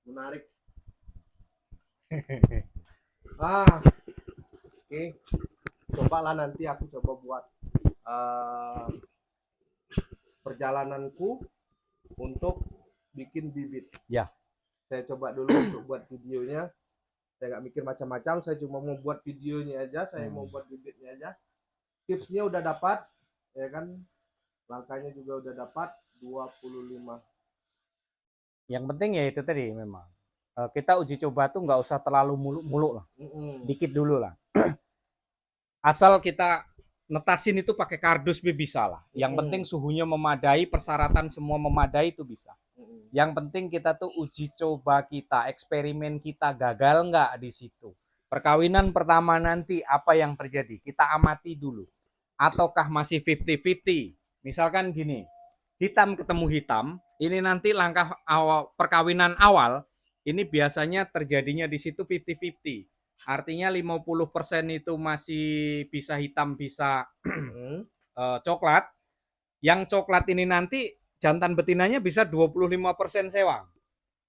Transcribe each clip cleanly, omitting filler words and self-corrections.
Menarik. Ah, oke. Cobalah nanti aku coba buat uh, perjalananku untuk bikin bibit. Ya. Saya coba dulu untuk buat videonya. Saya nggak mikir macam-macam. Saya cuma mau buat videonya aja. Saya mau buat bibitnya aja. Tipsnya udah dapat, ya kan? Langkahnya juga udah dapat 25. Yang penting ya itu tadi memang kita uji coba tuh nggak usah terlalu muluk-muluk lah, dikit dulu lah. Asal kita netasin itu pakai kardus bisa lah. Yang penting suhunya memadai, persyaratan semua memadai itu bisa. Yang penting kita tuh uji coba kita, eksperimen kita gagal nggak di situ. Perkawinan pertama nanti apa yang terjadi? Kita amati dulu. Ataukah masih 50-50? Misalkan gini, hitam ketemu hitam, ini nanti langkah awal perkawinan awal, ini biasanya terjadinya di situ 50-50. Artinya 50% itu masih bisa hitam, bisa coklat. Yang coklat ini nanti jantan betinanya bisa 25% sewang.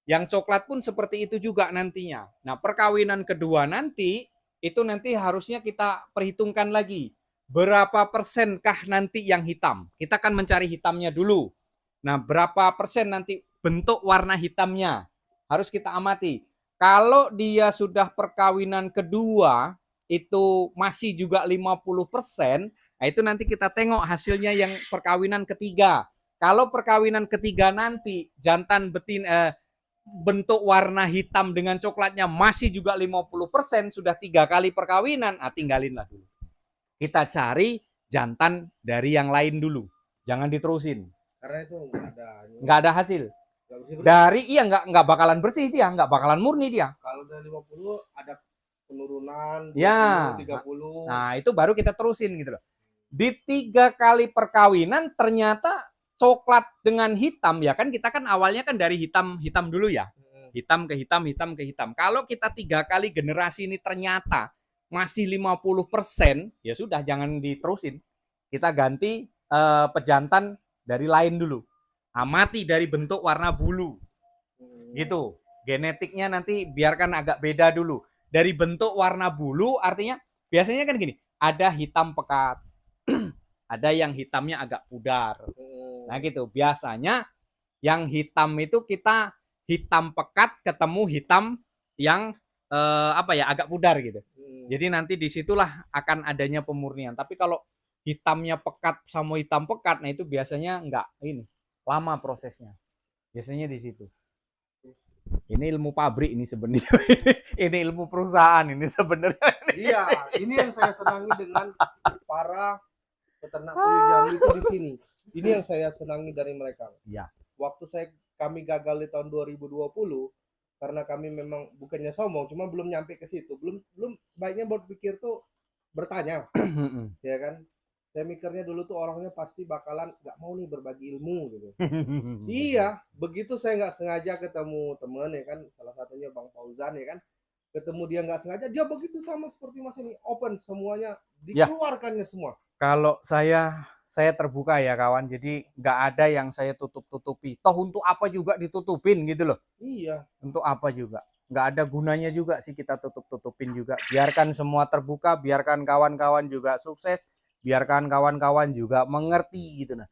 Yang coklat pun seperti itu juga nantinya. Nah, perkawinan kedua nanti itu nanti harusnya kita perhitungkan lagi. Berapa persenkah nanti yang hitam? Kita kan mencari hitamnya dulu. Nah, berapa persen nanti bentuk warna hitamnya? Harus kita amati. Kalau dia sudah perkawinan kedua itu masih juga 50%, nah itu nanti kita tengok hasilnya yang perkawinan ketiga. Kalau perkawinan ketiga nanti jantan betina bentuk warna hitam dengan coklatnya masih juga 50%, sudah 3 kali perkawinan, tinggalinlah dulu. Kita cari jantan dari yang lain dulu. Jangan diterusin. Karena itu Nggak ada hasil. Dari nggak bakalan bersih dia, nggak bakalan murni dia. Kalau dari 50 ada penurunan 20, Ya, 30. nah itu baru kita terusin gitu loh. Di 3 kali perkawinan ternyata coklat dengan hitam, ya kan kita kan awalnya kan dari hitam dulu ya, hitam ke hitam, hitam ke hitam. Kalau kita 3 kali generasi ini ternyata masih 50%, ya sudah jangan diterusin, kita ganti pejantan dari lain dulu, amati dari bentuk warna bulu gitu. Genetiknya nanti biarkan agak beda dulu. Dari bentuk warna bulu artinya biasanya kan gini, ada hitam pekat, ada yang hitamnya agak pudar. Nah gitu. Biasanya yang hitam itu kita hitam pekat ketemu hitam yang agak pudar gitu. Jadi nanti disitulah akan adanya pemurnian. Tapi kalau hitamnya pekat sama hitam pekat, nah itu biasanya enggak ini lama prosesnya. Biasanya di situ. Ini ilmu pabrik ini sebenarnya. Ini ilmu perusahaan ini sebenarnya. Iya, ini yang saya senangi dengan para peternak puyuh Jambi itu di sini. Ini yang saya senangi dari mereka. Ya. Waktu kami gagal di tahun 2020 karena kami memang bukannya sombong, cuma belum nyampe ke situ. Belum sebaiknya berpikir tuh bertanya, ya kan? Saya mikirnya dulu tuh orangnya pasti bakalan nggak mau nih berbagi ilmu gitu. Iya, begitu saya nggak sengaja ketemu temen ya kan, salah satunya Bang Fauzan ya kan, ketemu dia nggak sengaja, dia begitu sama seperti Mas ini, open semuanya, Ya, dikeluarkannya semua. kalau saya terbuka ya kawan, jadi nggak ada yang saya tutup-tutupi. Toh untuk apa juga ditutupin gitu loh. Iya. Untuk apa juga. Nggak ada gunanya juga sih kita tutup-tutupin juga. Biarkan semua terbuka, biarkan kawan-kawan juga sukses, biarkan kawan-kawan juga mengerti gitu nah.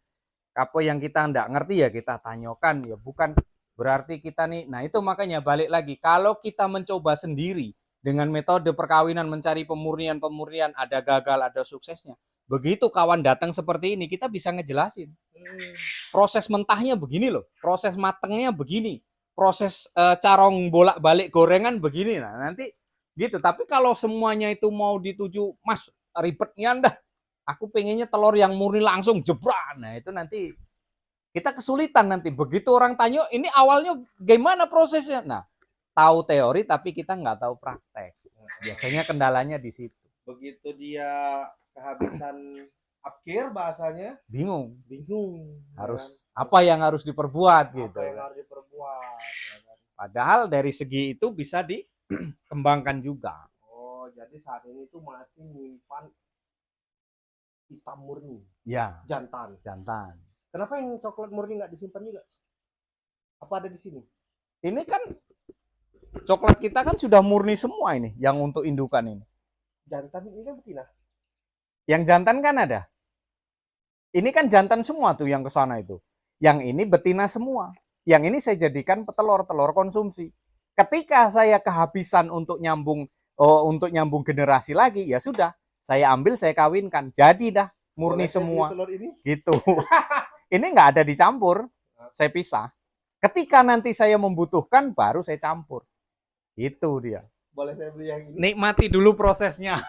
Apa yang kita nggak ngerti ya kita tanyakan, ya bukan berarti kita nih. Nah itu makanya balik lagi, kalau kita mencoba sendiri dengan metode perkawinan mencari pemurnian ada gagal ada suksesnya, begitu kawan datang seperti ini kita bisa ngejelasin proses mentahnya begini loh, proses matangnya begini, proses carong bolak-balik gorengan begini. Nah nanti gitu. Tapi kalau semuanya itu mau dituju, Mas ribetnya dah, aku pengennya telur yang murni langsung jebran. Nah itu nanti kita kesulitan nanti. Begitu orang tanya, ini awalnya gimana prosesnya? Nah, tahu teori tapi kita nggak tahu praktek. Biasanya kendalanya di situ. Begitu dia kehabisan akhir bahasanya, Bingung. bingung. Harus apa yang harus diperbuat Apa gitu. yang harus diperbuat. Padahal dari segi itu bisa dikembangkan juga. Oh, jadi saat ini tuh masih menyimpan hitam murni, Ya, jantan. jantan. Kenapa yang coklat murni nggak disimpan juga? Apa ada di sini? Ini kan coklat kita kan sudah murni semua ini, yang untuk indukan ini. Jantan ini kan betina. Yang jantan kan ada. Ini kan jantan semua tuh yang ke sana itu. Yang ini betina semua. Yang ini saya jadikan petelur, telur konsumsi. Ketika saya kehabisan untuk nyambung generasi lagi, ya sudah, saya ambil, saya kawinkan. Jadi dah murni semua. Telur ini? Gitu. Ini nggak ada dicampur, saya pisah. Ketika nanti saya membutuhkan, baru saya campur. Itu dia. Boleh saya beli yang ini? Nikmati dulu prosesnya.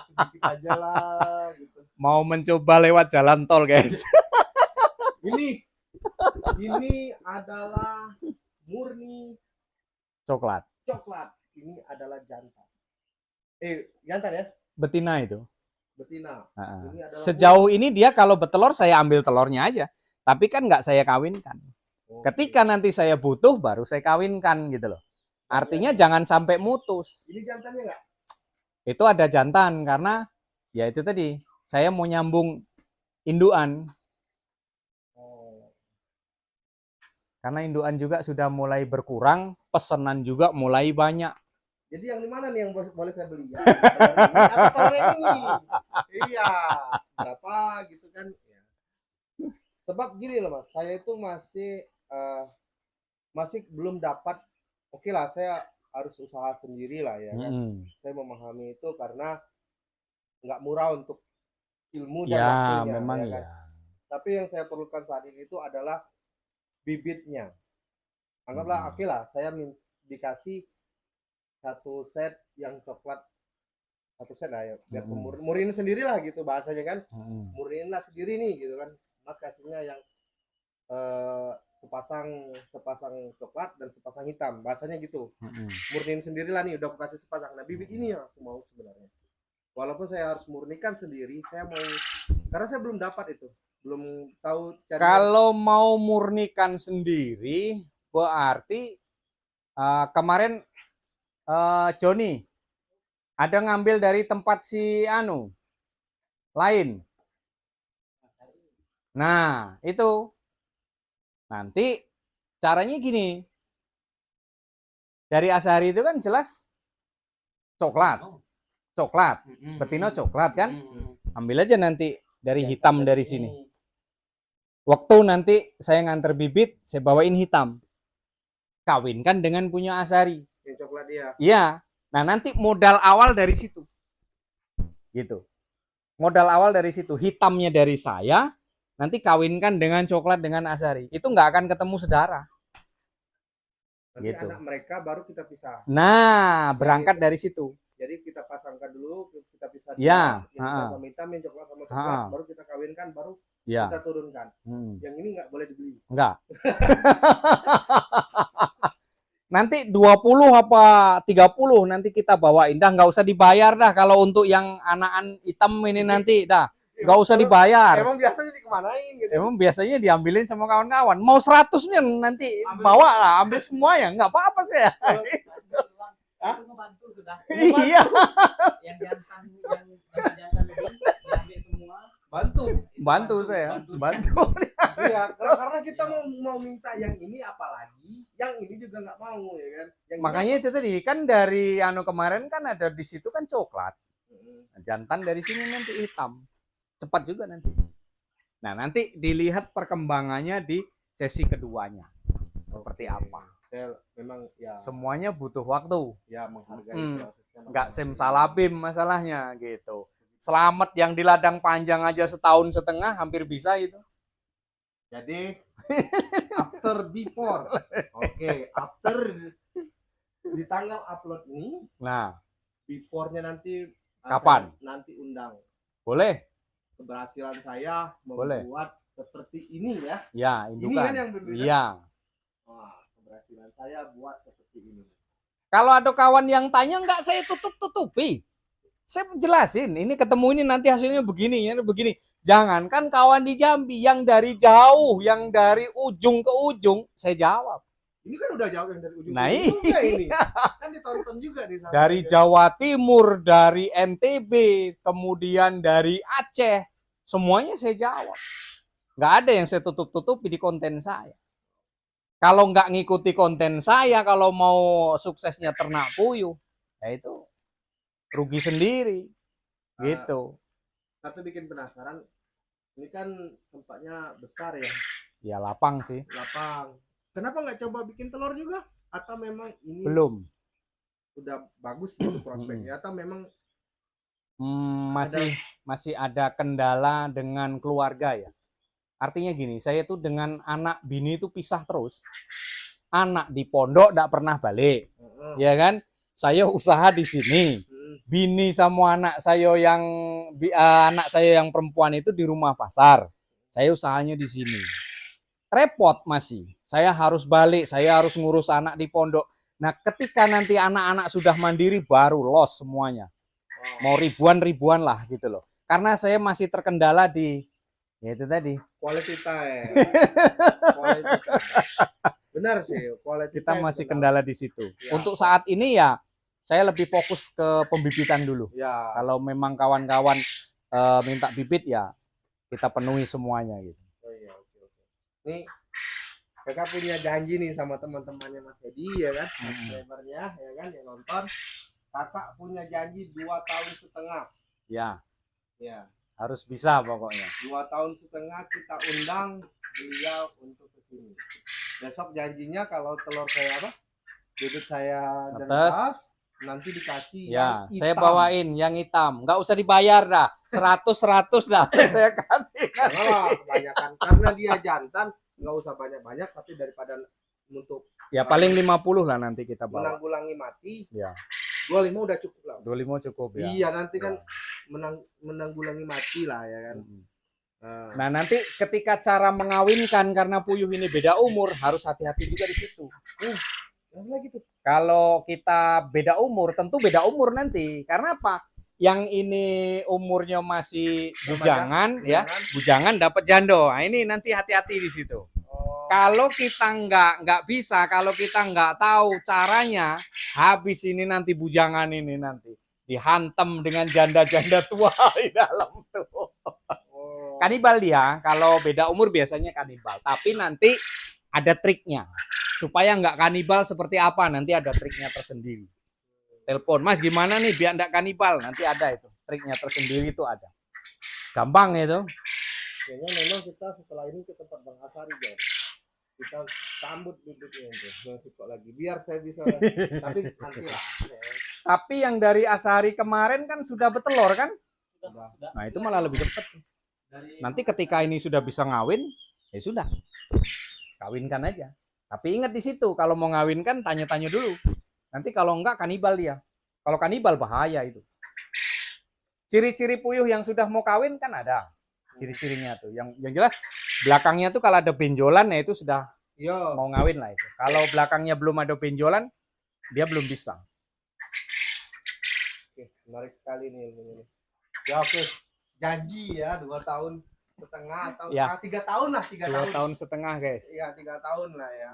Sedikit aja lah. Gitu. Mau mencoba lewat jalan tol, guys. Ini adalah murni Coklat. Ini adalah jantan. Jantan ya? Betina itu. Betina. Ini sejauh ini dia kalau betelur saya ambil telurnya aja. Tapi kan nggak saya kawinkan. Ketika nanti saya butuh baru saya kawinkan gitu loh. Artinya jangan sampai mutus. Ini jantannya nggak? Itu ada jantan karena ya itu tadi. Saya mau nyambung induan. Karena induan juga sudah mulai berkurang, pesanan juga mulai banyak. Jadi yang di mana nih yang boleh saya beli? Ya, atau ini? Iya, berapa gitu kan? Ya. Sebab gini loh Mas, saya itu masih belum dapat. Oke lah, saya harus usaha sendiri lah ya kan. Saya memahami itu karena nggak murah untuk ilmu dan waktunya. Memang ya kan? Tapi yang saya perlukan saat ini itu adalah bibitnya. Anggaplah oke lah, saya dikasih satu set yang coklat, satu set lah ya, biar murniin sendiri lah gitu bahasanya kan. Murniin lah sendiri nih gitu kan. Mas kasihnya yang sepasang coklat dan sepasang hitam, bahasanya gitu. Murniin sendiri lah nih, udah aku kasih sepasang. Nah bibit ini yang aku mau sebenarnya. Walaupun saya harus murnikan sendiri, saya mau, karena saya belum dapat itu, belum tahu cara. Kalau mau murnikan sendiri berarti kemarin Joni ada ngambil dari tempat si lain. Nah, itu nanti caranya gini. Dari Asari itu kan jelas coklat. Betina coklat kan? Ambil aja nanti dari hitam dari sini. Waktu nanti saya nganter bibit, saya bawain hitam. Kawinkan dengan punya Asari. Yang coklat dia. Iya. Nah, nanti modal awal dari situ. Gitu. Modal awal dari situ. Hitamnya dari saya, nanti kawinkan dengan coklat dengan Asari. Itu nggak akan ketemu sedara. Nanti gitu. Anak mereka baru kita pisah. Nah, berangkat dari situ. Jadi kita pasangkan dulu, kita pisah dulu. Ya. Yang sama hitam, yang coklat sama coklat, baru kita kawinkan, baru kita turunkan. Yang ini nggak boleh dibeli. Enggak. Nanti 20 apa 30 nanti kita bawain. Dah nggak usah dibayar dah kalau untuk yang anakan hitam ini nanti dah. Nggak usah dibayar. Emang biasanya dikemanain gitu? Emang biasanya diambilin sama kawan-kawan. Mau 100 nih nanti bawa lah, ambil semua ya. Nggak apa-apa sih ya. Ngebantu sudah. Iya. Yang jantan diambil semua. Bantu saya. Bantu. Iya, karena kita mau minta yang ini, apalagi yang ini juga nggak mau ya kan. Yang makanya itu tadi kan dari kemarin kan ada di situ kan coklat. Jantan dari sini nanti hitam. Cepat juga nanti. Nah, nanti dilihat perkembangannya di sesi keduanya. Seperti apa. Saya memang ya semuanya butuh waktu. Ya, menghargai prosesnya. Nggak simsalabim masalahnya gitu. Selamat yang di ladang panjang aja 1,5 tahun hampir bisa itu. Jadi after before. Oke, after di tanggal upload ini. Nah, before-nya nanti kapan? Nanti undang. Boleh. Keberhasilan saya membuat seperti ini ya. Ya, indukan. Ini kan yang berbeda. Iya. Wah, keberhasilan saya buat seperti ini. Kalau ada kawan yang tanya nggak saya tutupi. Saya jelasin, ini ketemu ini nanti hasilnya begini, ini begini. Jangankan kawan di Jambi, yang dari jauh, yang dari ujung ke ujung, saya jawab. Ini kan udah jauh yang dari ujung nah, ke ujung juga ini. Kan ditonton juga di sana. Dari Jawa Timur, dari NTB, kemudian dari Aceh, semuanya saya jawab. Nggak ada yang saya tutup-tutupi di konten saya. Kalau nggak ngikuti konten saya, kalau mau suksesnya ternak puyuh, ya itu rugi sendiri, gitu. Satu bikin penasaran, ini kan tempatnya besar ya, Ya lapang sih. lapang. Kenapa nggak coba bikin telur juga? Atau memang ini Belum. udah bagus gitu prospeknya? Atau memang Masih ada kendala dengan keluarga ya. Artinya gini, saya tuh dengan anak bini itu pisah terus. Anak di pondok tidak pernah balik, ya kan? Saya usaha di sini. Bini sama anak saya yang perempuan itu di rumah pasar. Saya usahanya di sini. Repot masih. Saya harus balik, saya harus ngurus anak di pondok. Nah, ketika nanti anak-anak sudah mandiri baru los semuanya. Mau ribuan lah gitu loh. Karena saya masih terkendala di ya itu tadi. Quality time. Quality time. Benar sih, quality kita time masih benar. kendala di situ. Ya, untuk saat ini ya saya lebih fokus ke pembibitan dulu. Ya. Kalau memang kawan-kawan minta bibit ya kita penuhi semuanya gitu. Oh iya, oke. Nih kakak punya janji nih sama teman-temannya Mas Edi ya kan, subscribernya ya kan yang nonton. Kakak punya janji 2,5 tahun. Ya. Ya. Harus bisa pokoknya. 2,5 tahun kita undang beliau untuk kesini. Besok janjinya kalau telur saya apa? Bibit saya netes, nanti dikasih ya, yang hitam. Saya bawain yang hitam. Nggak usah dibayar dah. 100 dah saya kasih. Nah, kebanyakan karena dia jantan, nggak usah banyak-banyak, tapi daripada untuk ya paling 50 lah nanti kita bawa. Menanggulangi mati. Ya. 25 udah cukup lah. 25 cukup ya. Iya, nanti kan menanggulangi mati lah ya kan. Nah, nanti ketika cara mengawinkan karena puyuh ini beda umur, harus hati-hati juga di situ. Gitu. Kalau kita beda umur, tentu beda umur nanti. Karena apa? Yang ini umurnya masih bujangan, ya, bujangan dapat jando. Nah, ini nanti hati-hati di situ. Kalau kita nggak bisa, kalau kita nggak tahu caranya, habis ini nanti bujangan ini nanti dihantam dengan janda-janda tua di dalam tuh. Kanibal dia, kalau beda umur biasanya kanibal. Tapi nanti ada triknya. Supaya nggak kanibal seperti apa, nanti ada triknya tersendiri. Telepon, Mas gimana nih biar nggak kanibal? Nanti ada itu, triknya tersendiri itu ada. Gampang itu. Kayaknya memang kita setelah ini ke tempat Bang Asari, Jon. Kita sambut bibitnya itu, kok lagi. Biar saya bisa, tapi nanti lah. Tapi yang dari Asari kemarin kan sudah betelor kan? Nah itu malah lebih cepat. Nanti ketika ini sudah bisa ngawin, ya sudah, kawinkan aja. Tapi ingat di situ, kalau mau ngawinkan tanya-tanya dulu. Nanti kalau enggak kanibal dia. Kalau kanibal bahaya itu. Ciri-ciri puyuh yang sudah mau kawin kan ada ciri-cirinya tuh. Yang jelas belakangnya tuh kalau ada benjolan ya itu sudah mau ngawin lah itu. Kalau belakangnya belum ada benjolan, dia belum bisa. Oke, menarik sekali nih ilmunya. Ya oke. Janji ya 2,5 tahun atau ya. 3 tahun lah, 3 tahun. 2,5 tahun guys. Iya 3 tahun lah ya.